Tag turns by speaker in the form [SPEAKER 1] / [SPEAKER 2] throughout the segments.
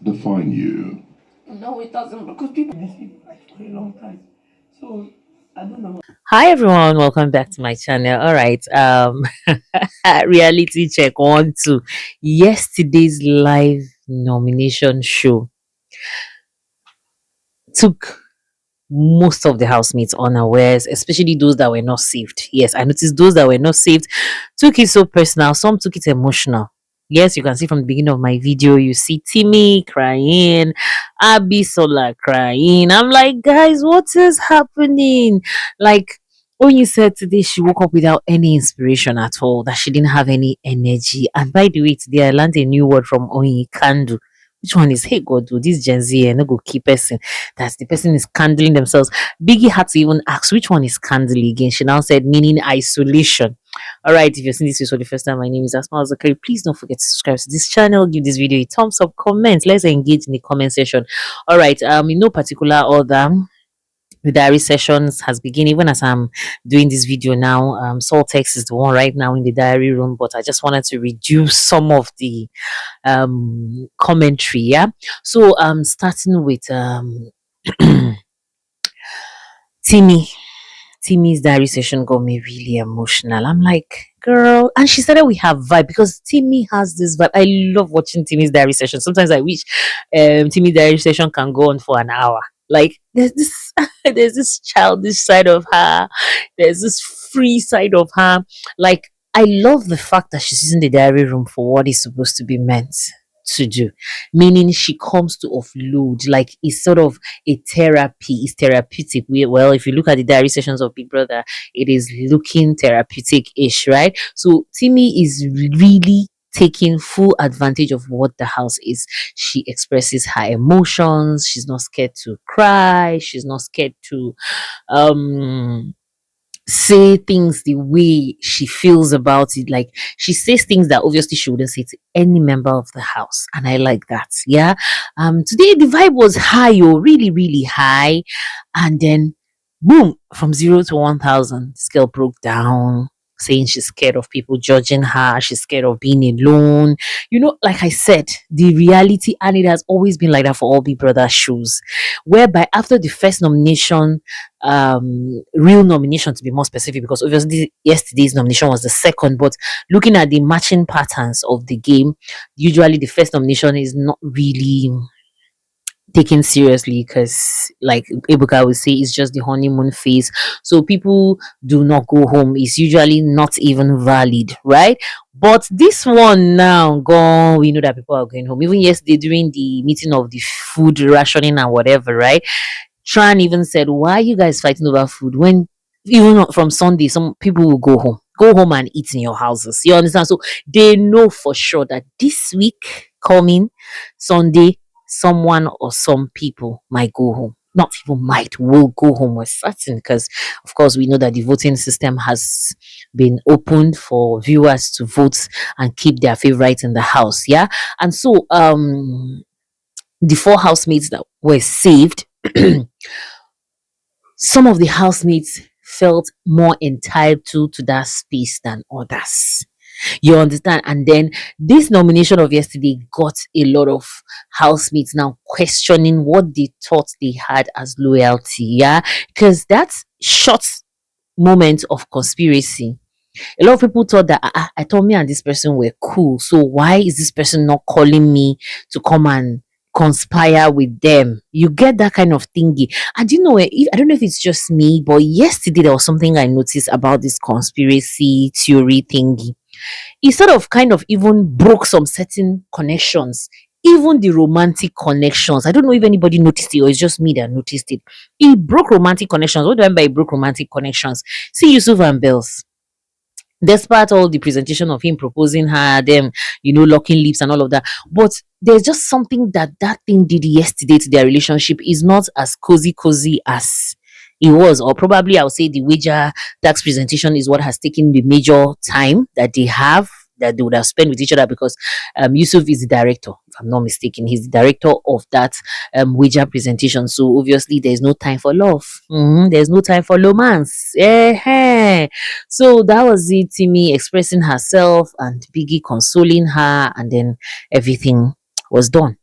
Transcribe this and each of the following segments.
[SPEAKER 1] define you?
[SPEAKER 2] No, it doesn't because people miss me like for a long time. So I don't know.
[SPEAKER 3] Hi everyone, welcome back to my channel. All right, reality check 1 2. Yesterday's live nomination show took most of the housemates unawares, especially those that were not saved. Yes, I noticed those that were not saved took it so personal, some took it emotional. Yes, you can see from the beginning of my video, you see Timmy crying, Abisola crying. I'm like, guys, what is happening? Like, Oyin said today she woke up without any inspiration at all, that she didn't have any energy. And by the way, today I learned a new word from Oyin, candle. Which one is, hey God, do this Gen Z no go keep person? That's the person is candling themselves. Biggie had to even ask which one is candle again. She now said meaning isolation. All right, if you're seeing this video for the first time, my name is Asma'u. Please don't forget to subscribe to this channel, give this video a thumbs up, comment. Let's engage in the comment section. All right, in no particular order, the diary sessions has begun. Even as I'm doing this video now, Sultex is the one right now in the diary room, but I just wanted to reduce some of the commentary. Yeah, so starting with Timmy. Timmy's diary session got me really emotional. I'm like, girl, and she started with her vibe because Timmy has this vibe. I love watching Timmy's diary session. Sometimes I wish Timmy's diary session can go on for an hour. Like there's this there's this childish side of her, there's this free side of her. Like I love the fact that she's using the diary room for what it's supposed to be meant to do, meaning she comes to offload. Like it's sort of a therapy, it's therapeutic. Well, if you look at the diary sessions of Big Brother, it is looking therapeutic-ish, right? So Timmy is really taking full advantage of what the house is. She expresses her emotions, she's not scared to cry, she's not scared to um say things the way she feels about it. Like she says things that obviously she wouldn't say to any member of the house, and I like that. Yeah. Today the vibe was high, oh, really, really high, and then boom, from 0 to 1,000, this girl broke down. Saying she's scared of people judging her, she's scared of being alone. Like I said, the reality, and it has always been like that for all Big Brother shows, whereby after the first nomination, real nomination to be more specific, because obviously yesterday's nomination was the second, but looking at the matching patterns of the game, usually the first nomination is not really taken seriously, because like Ebuka would say, it's just the honeymoon phase, so people do not go home. It's usually not even valid, right? But this one now gone, we know that people are going home. Even yesterday during the meeting of the food rationing and whatever, right? Tran even said, why are you guys fighting over food when even from Sunday, some people will go home? Go home and eat in your houses. You understand? So they know for sure that this week coming Sunday, someone or some people might go home. Not even might, will go home. We're certain, because of course we know that the voting system has been opened for viewers to vote and keep their favorites in the house. Yeah. And so the 4 housemates that were saved, some of the housemates felt more entitled to that space than others. You understand? And then this nomination of yesterday got a lot of housemates now questioning what they thought they had as loyalty. Yeah. Because that short moment of conspiracy, a lot of people thought that I thought me and this person were cool. So why is this person not calling me to come and conspire with them? You get that kind of thingy. And I don't know if it's just me, but yesterday there was something I noticed about this conspiracy theory thingy. It sort of kind of even broke some certain connections, even the romantic connections. I don't know if anybody noticed it or it's just me that noticed it. It broke romantic connections. What do I mean by it broke romantic connections? See Yusuf and Bells, despite all the presentation of him proposing her, them, locking lips and all of that. But there's just something that thing did yesterday to their relationship is not as cozy as it was, or probably I'll say the wager tax presentation is what has taken the major time that they have, that they would have spent with each other, because Yusuf is the director, if I'm not mistaken. He's the director of that wager presentation. So obviously there's no time for love. There's no time for romance. So that was it. Timmy expressing herself and Biggie consoling her, and then everything was done.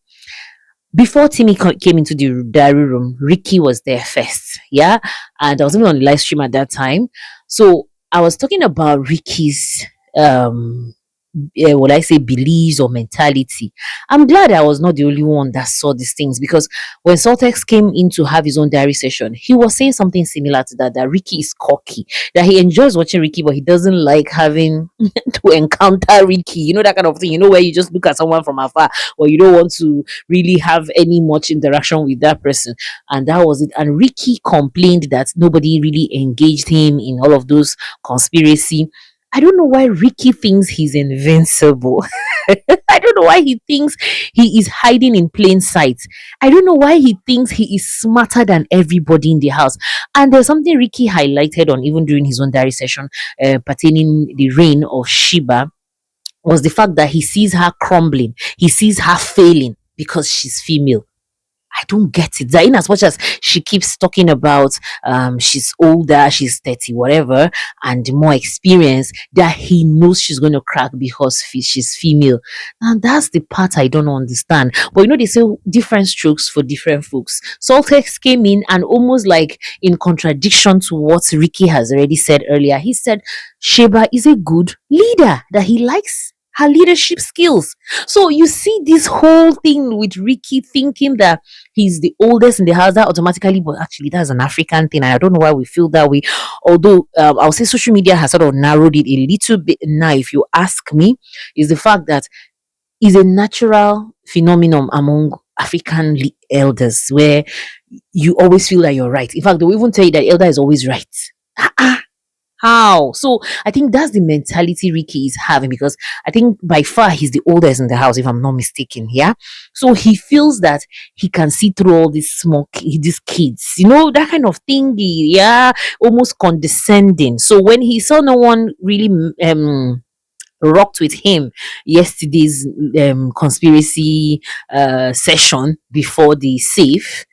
[SPEAKER 3] Before Timmy came into the diary room, Ricky was there first. Yeah. And I was even on the live stream at that time. So I was talking about Ricky's would I say beliefs or mentality. I'm glad I was not the only one that saw these things because when Sultex came in to have his own diary session, he was saying something similar to that, that Ricky is cocky, that he enjoys watching Ricky, but he doesn't like having to encounter Ricky, that kind of thing, where you just look at someone from afar or you don't want to really have any much interaction with that person. And that was it. And Ricky complained that nobody really engaged him in all of those conspiracy. I don't know why Ricky thinks he's invincible. I don't know why he thinks he is hiding in plain sight. I don't know why he thinks he is smarter than everybody in the house. And there's something Ricky highlighted on even during his own diary session pertaining the reign of Sheba was the fact that he sees her crumbling. He sees her failing because she's female. I don't get it. That in as much as she keeps talking about she's older, she's 30, whatever, and more experience, that he knows she's going to crack because she's female. And that's the part I don't understand. But they say different strokes for different folks. Saltex came in and almost like in contradiction to what Ricky has already said earlier. He said Sheba is a good leader, that he likes her leadership skills. So you see this whole thing with Ricky thinking that he's the oldest in the house, that automatically, but actually that's an African thing. And I don't know why we feel that way. Although I'll say social media has sort of narrowed it a little bit now, if you ask me, is the fact that it's a natural phenomenon among African elders where you always feel that you're right. In fact, they will even tell you that elder is always right. How? So I think that's the mentality Ricky is having because I think by far he's the oldest in the house, if I'm not mistaken. Yeah. So he feels that he can see through all these these kids, that kind of thing. Yeah. Almost condescending. So when he saw no one really rocked with him yesterday's conspiracy session before the safe,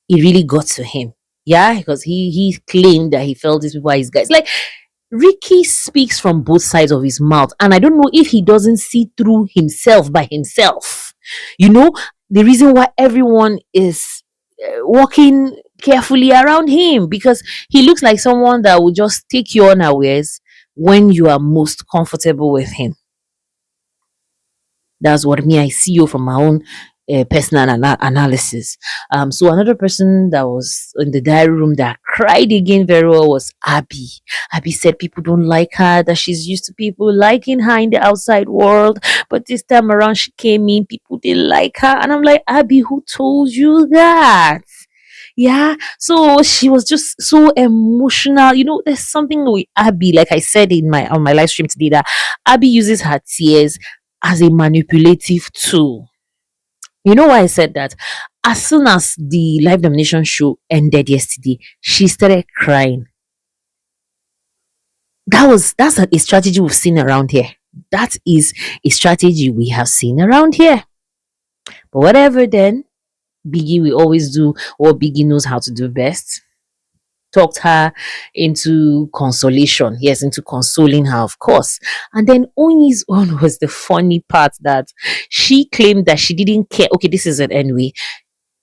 [SPEAKER 3] it really got to him. Yeah, because he claimed that he felt these people are his guys. Like Ricky speaks from both sides of his mouth, and I don't know if he doesn't see through himself by himself. The reason why everyone is walking carefully around him because he looks like someone that will just take you unawares when you are most comfortable with him. That's what I see you from my own personal analysis. So another person that was in the diary room that cried again very well was Abby. Abby said people don't like her, that she's used to people liking her in the outside world, but this time around she came in, people didn't like her, and I'm like, Abby, who told you that? Yeah, so she was just so emotional. There's something with Abby, like I said on my live stream today, that Abby uses her tears as a manipulative tool. You know why I said that? As soon as the live domination show ended yesterday, she started crying. That's a strategy we've seen around here. That is a strategy we have seen around here. But whatever then, Biggie will always do what Biggie knows how to do best. Talked her into consolation. Yes, into consoling her, of course. And then Oyin's own was the funny part that she claimed that she didn't care. Okay, this is it anyway.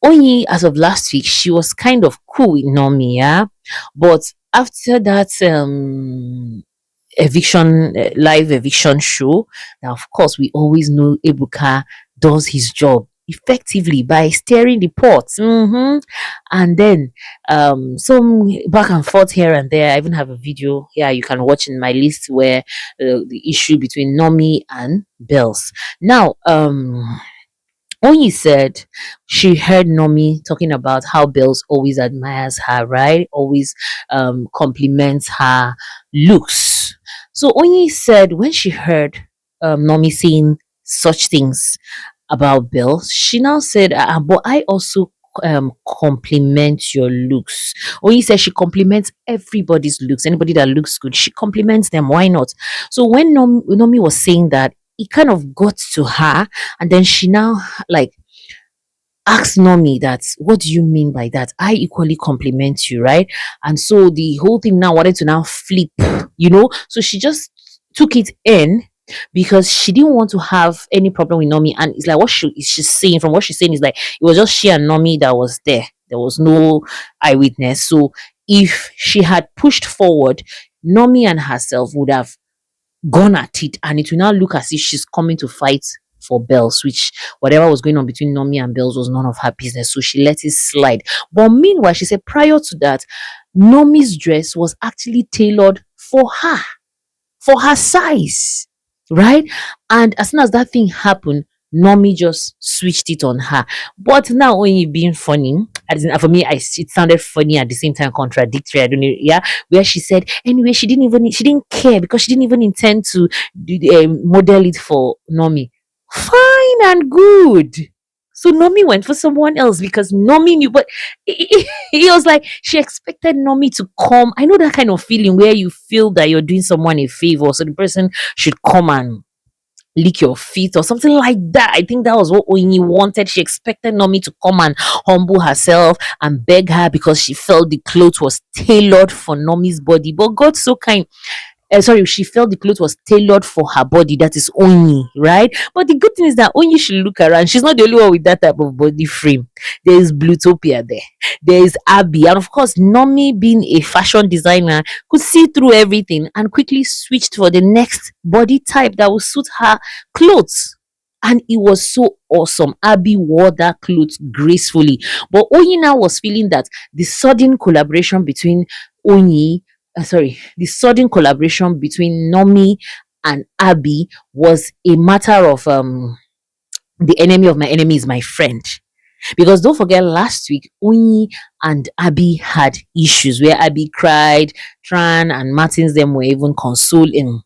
[SPEAKER 3] Oyin, as of last week, she was kind of cool with Nomy, yeah. But after that live eviction show, now of course we always know Ebuka does his job effectively by steering the pot. And then some back and forth here and there. I even have a video here you can watch in my list where the issue between Nomy and Bells. Now Oyin said she heard Nomy talking about how Bells always admires her, right? Always compliments her looks. So Oyin said when she heard Nomy saying such things about Bells, she now said, but I also compliment your looks. Oyin said she compliments everybody's looks. Anybody that looks good, she compliments them. Why not? So when Nomy was saying that, it kind of got to her, and then she now like asked Nomy that, what do you mean by that? I equally compliment you, right? And so the whole thing now wanted to now flip, so she just took it in because she didn't want to have any problem with Nomy. And it's like what she's saying, from what she's saying, is like it was just she and Nomy that was there. There was no eyewitness. So if she had pushed forward, Nomy and herself would have gone at it, and it will now look as if she's coming to fight for Bells, which whatever was going on between Nomy and Bells was none of her business. So she let it slide. But meanwhile, she said prior to that, Nomy's dress was actually tailored for her size, right? And as soon as that thing happened, Nomy just switched it on her. But now, when you being funny, as in, for me, it sounded funny at the same time contradictory. I don't know, yeah. Where she said, anyway, she didn't care because she didn't even intend to model it for Nomy. Fine and good. So Nomy went for someone else because Nomy knew, but he was like, she expected Nomy to come. I know that kind of feeling where you feel that you're doing someone a favor, so the person should come and lick your feet or something like that. I think that was what Oyin wanted. She expected Nomy to come and humble herself and beg her because she felt the clothes was tailored for Nomy's body. But God so kind. Sorry, she felt the clothes was tailored for her body. That is Oyin, right? But the good thing is that Oyin should look around. She's not the only one with that type of body frame. There is Bluethopia there. There is Abby. And of course, Nomy, being a fashion designer, could see through everything and quickly switched for the next body type that would suit her clothes. And it was so awesome. Abby wore that clothes gracefully. But Oyin now was feeling that the sudden collaboration between the sudden collaboration between Nomy and Abby was a matter of the enemy of my enemy is my friend. Because don't forget, last week Oyin and Abby had issues where Abby cried, Tran and Martins them were even consoling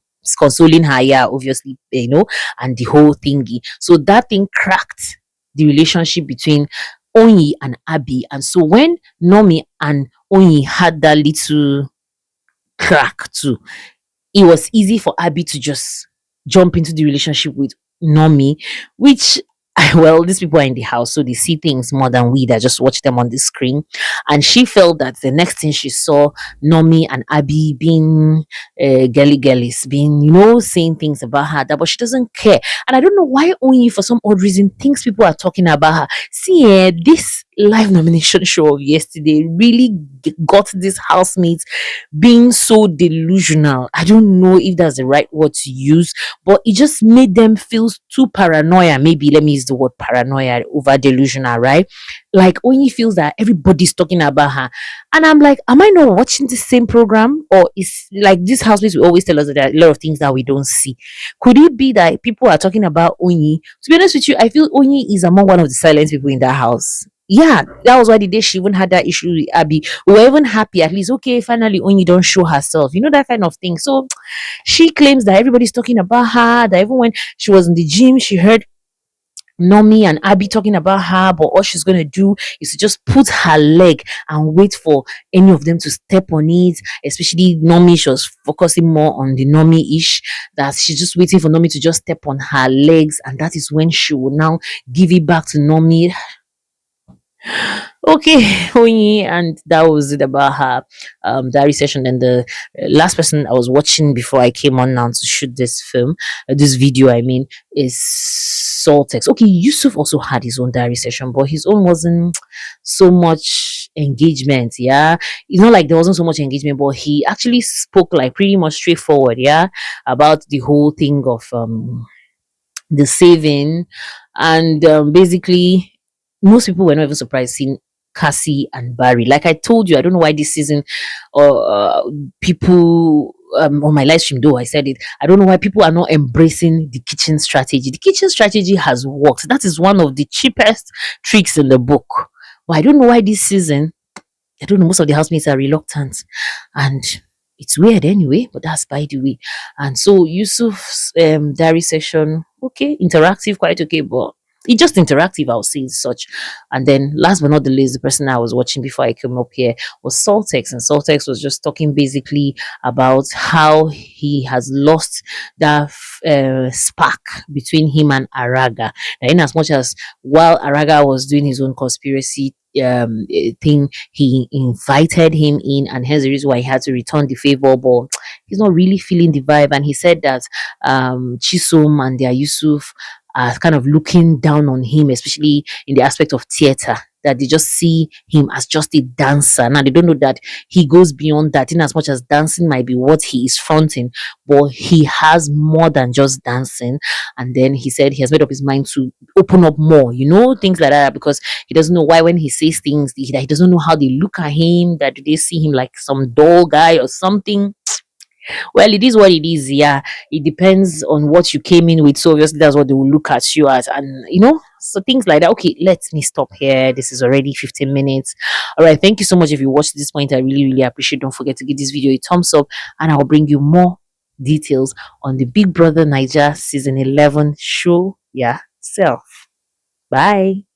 [SPEAKER 3] her, yeah, obviously, and the whole thingy. So that thing cracked the relationship between Oyin and Abby. And so when Nomy and Oyin had that little crack too, it was easy for Abby to just jump into the relationship with Nomy, which well, these people are in the house, so they see things more than we that just watch them on the screen. And she felt that the next thing she saw Nomy and Abby being girly girlies, being, saying things about her, that but she doesn't care. And I don't know why Oyin, for some odd reason, thinks people are talking about her. See, this live nomination show of yesterday really got these housemates being so delusional. I don't know if that's the right word to use, but it just made them feel too paranoia. Maybe let me use the word paranoia over delusional, right? Like Oyin feels that everybody's talking about her. And I'm like, am I not watching the same program? Or is like this housemates will always tell us that there are a lot of things that we don't see. Could it be that people are talking about Oyin? To be honest with you, I feel Oyin is among one of the silent people in that house. Yeah, that was why the day she even had that issue with Abby, we were even happy, at least, okay, finally Oyin don't show herself, that kind of thing. So she claims that everybody's talking about her, that even when she was in the gym, she heard Nomy and Abby talking about her, but all she's going to do is to just put her leg and wait for any of them to step on it. Especially Nomy, she was focusing more on the Nomy-ish, that she's just waiting for Nomy to just step on her legs, and that is when she will now give it back to Nomy. Okay, Oyin, and that was it about her diary session. And the last person I was watching before I came on now to shoot this this video, I mean, is Saltex. Okay, Yusuf also had his own diary session, but his own wasn't so much engagement. Yeah, it's not like there wasn't so much engagement, but he actually spoke like pretty much straightforward, yeah, about the whole thing of the saving, and basically most people were not even surprised seeing Cassi and Barry. Like I told you, I don't know why this season or people on my live stream, though I said it, I don't know why people are not embracing the kitchen strategy. The kitchen strategy has worked. That is one of the cheapest tricks in the book. But I don't know why this season, I don't know, most of the housemates are reluctant. And it's weird anyway, but that's by the way. And so Yusuf's diary session, okay, interactive, quite okay, but it's just interactive, I'll say such. And then last but not the least, the person I was watching before I came up here was Sultex. And Sultex was just talking basically about how he has lost that spark between him and Araga. Now, in as much as while Araga was doing his own conspiracy thing, he invited him in, and hence the reason why he had to return the favor. But he's not really feeling the vibe, and he said that Chisom and their Yusuf are kind of looking down on him, especially in the aspect of theater. That they just see him as just a dancer. Now they don't know that he goes beyond that. In as much as dancing might be what he is fronting, but he has more than just dancing. And then he said he has made up his mind to open up more, things like that, because he doesn't know why when he says things, he doesn't know how they look at him, that do they see him like some dull guy or something. Well, it is what it is. Yeah, it depends on what you came in with. So obviously, that's what they will look at you as, and so things like that. Okay, let me stop here. This is already 15 minutes. All right, thank you so much. If you watched this point, I really, really appreciate. Don't forget to give this video a thumbs up, and I will bring you more details on the Big Brother Naija season 11 show. Yeah, self. Bye.